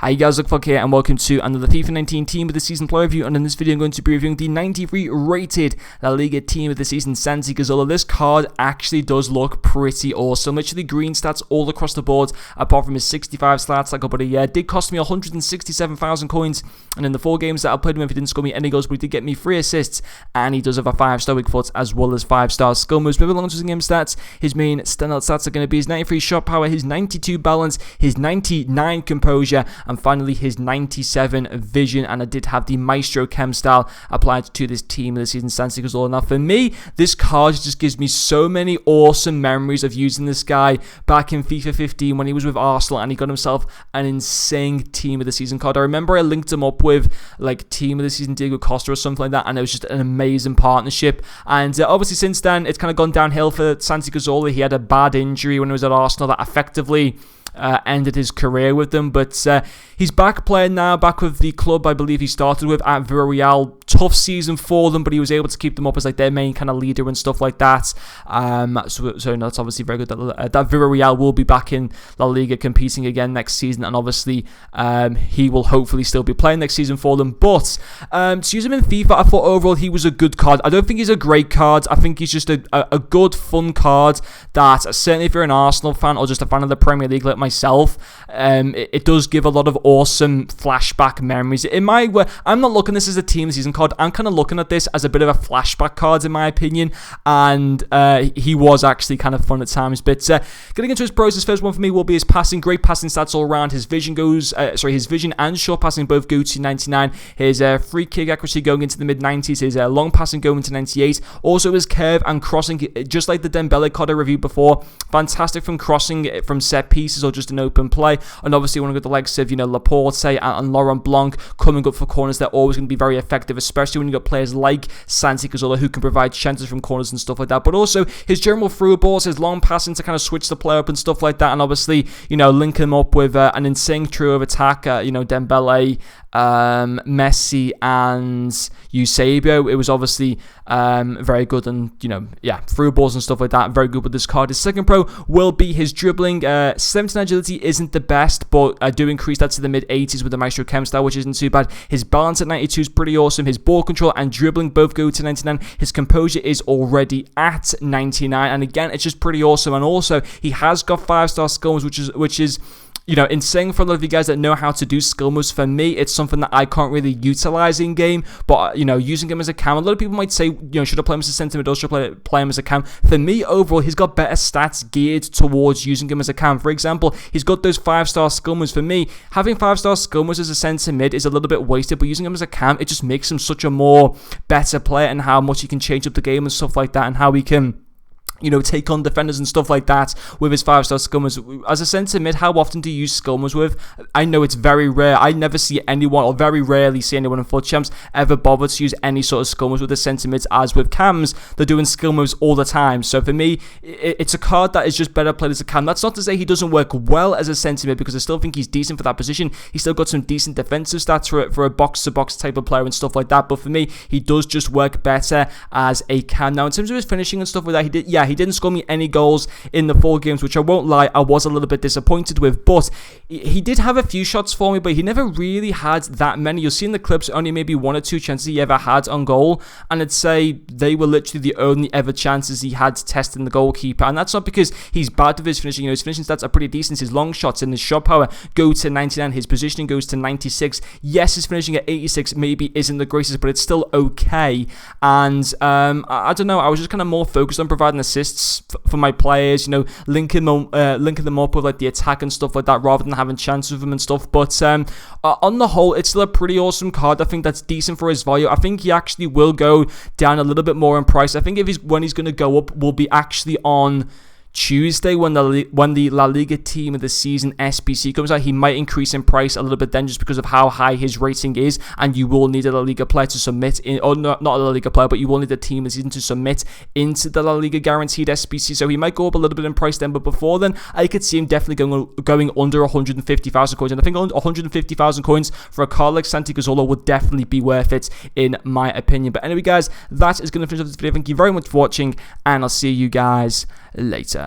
Hi guys, look here and welcome to another FIFA 19 Team of the Season player review, and in this video I'm going to be reviewing the 93 rated La Liga Team of the Season, Tots Cazorla. This card actually does look pretty awesome. Literally green stats all across the board, apart from his 65 stats like about a year. Did cost me 167,000 coins, and in the 4 games that I played him, if he didn't score me any goals, but he did get me 3 assists, and he does have a 5-star weak foot as well as 5-star skill moves. Moving along to his game stats, his main standout stats are going to be his 93 shot power, his 92 balance, his 99 composure, and finally his 97 vision. And I did have the Maestro Chem style applied to this Team of the Season, Tots Cazorla. Now for me, this card just gives me so many awesome memories of using this guy back in FIFA 15 when he was with Arsenal and he got himself an insane Team of the Season card. I remember I linked him up with like Team of the Season Diego Costa or something like that, and it was just an amazing partnership. And obviously since then it's kind of gone downhill for Tots Cazorla. He had a bad injury when he was at Arsenal that effectively ended his career with them, but he's back playing now, back with the club I believe he started with at Villarreal. Tough season for them, but he was able to keep them up as like their main kind of leader and stuff like that. So that's obviously very good that Villarreal will be back in La Liga competing again next season, and obviously he will hopefully still be playing next season for them. But to use him in FIFA, I thought overall he was a good card. I don't think he's a great card. I think he's just a good fun card that certainly if you're an Arsenal fan or just a fan of the Premier League like myself, it does give a lot of awesome flashback memories. In my way, I'm not looking at this as a Team of the Season card. I'm kind of looking at this as a bit of a flashback card in my opinion, and he was actually kind of fun at times. But getting into his pros, his first one for me will be his passing. Great passing stats all around. His vision his vision and short passing both go to 99. His free kick accuracy going into the mid 90s. His long passing going to 98. Also his curve and crossing, just like the Dembele card I reviewed before, fantastic from crossing from set pieces or just an open play. And obviously when I got the likes of Laporte and Laurent Blanc coming up for corners, they're always going to be very effective, especially when you got players like Tots Cazorla who can provide chances from corners and stuff like that. But also his general through balls, his long passing to kind of switch the player up and stuff like that. And obviously link him up with an insane trio of attack, Dembele, Messi and Eusebio. It was obviously very good, and through balls and stuff like that, very good with this card. His second pro will be his dribbling. 17 agility isn't the best, but I do increase that to the mid 80s with the Maestro Chem style, which isn't too bad. His balance at 92 is pretty awesome. His ball control and dribbling both go to 99. His composure is already at 99, and again it's just pretty awesome. And also he has got 5-star skills, which is insane for a lot of you guys that know how to do skill moves. For me, it's something that I can't really utilize in game, but using him as a cam, a lot of people might say, should I play him as a centre mid or should I play him as a cam? For me, overall, he's got better stats geared towards using him as a cam. For example, he's got those 5-star skill moves. For me, having 5-star skill moves as a centre mid is a little bit wasted, but using him as a cam, it just makes him such a more better player, and how much he can change up the game and stuff like that, and how he can take on defenders and stuff like that with his 5-star skill moves. As a centre mid, how often do you use skill moves with? I know it's very rare. I never see anyone, or very rarely see anyone in FUT Champs ever bother to use any sort of skill moves with the centre mids. As with cams, they're doing skill moves all the time. So for me, it's a card that is just better played as a cam. That's not to say he doesn't work well as a centre mid, because I still think he's decent for that position. He's still got some decent defensive stats for a box-to-box type of player and stuff like that. But for me, he does just work better as a cam. Now, in terms of his finishing and stuff like that, he didn't score me any goals in the 4 games, which I won't lie, I was a little bit disappointed with. But he did have a few shots for me, but he never really had that many. You'll see in the clips only maybe 1 or 2 chances he ever had on goal, and I'd say they were literally the only ever chances he had testing the goalkeeper. And that's not because he's bad with his finishing. His finishing stats are pretty decent. His long shots and his shot power go to 99. His positioning goes to 96. Yes, his finishing at 86 maybe isn't the greatest, but it's still okay. And I don't know, I was just kind of more focused on providing assists for my players, linking them up with like the attack and stuff like that, rather than having chances with them and stuff. But on the whole, it's still a pretty awesome card. I think that's decent for his value. I think he actually will go down a little bit more in price. I think when he's going to go up will be actually on Tuesday when the La Liga Team of the Season SBC comes out. He might increase in price a little bit then, just because of how high his rating is, and you will need a La Liga player to submit in, or not a La Liga player, but you will need a Team of the Season to submit into the La Liga guaranteed SBC. So he might go up a little bit in price then, but before then, I could see him definitely going under 150,000 coins, and I think 150,000 coins for a card like Tots Cazorla would definitely be worth it in my opinion. But anyway, guys, that is going to finish up this video. Thank you very much for watching, and I'll see you guys later.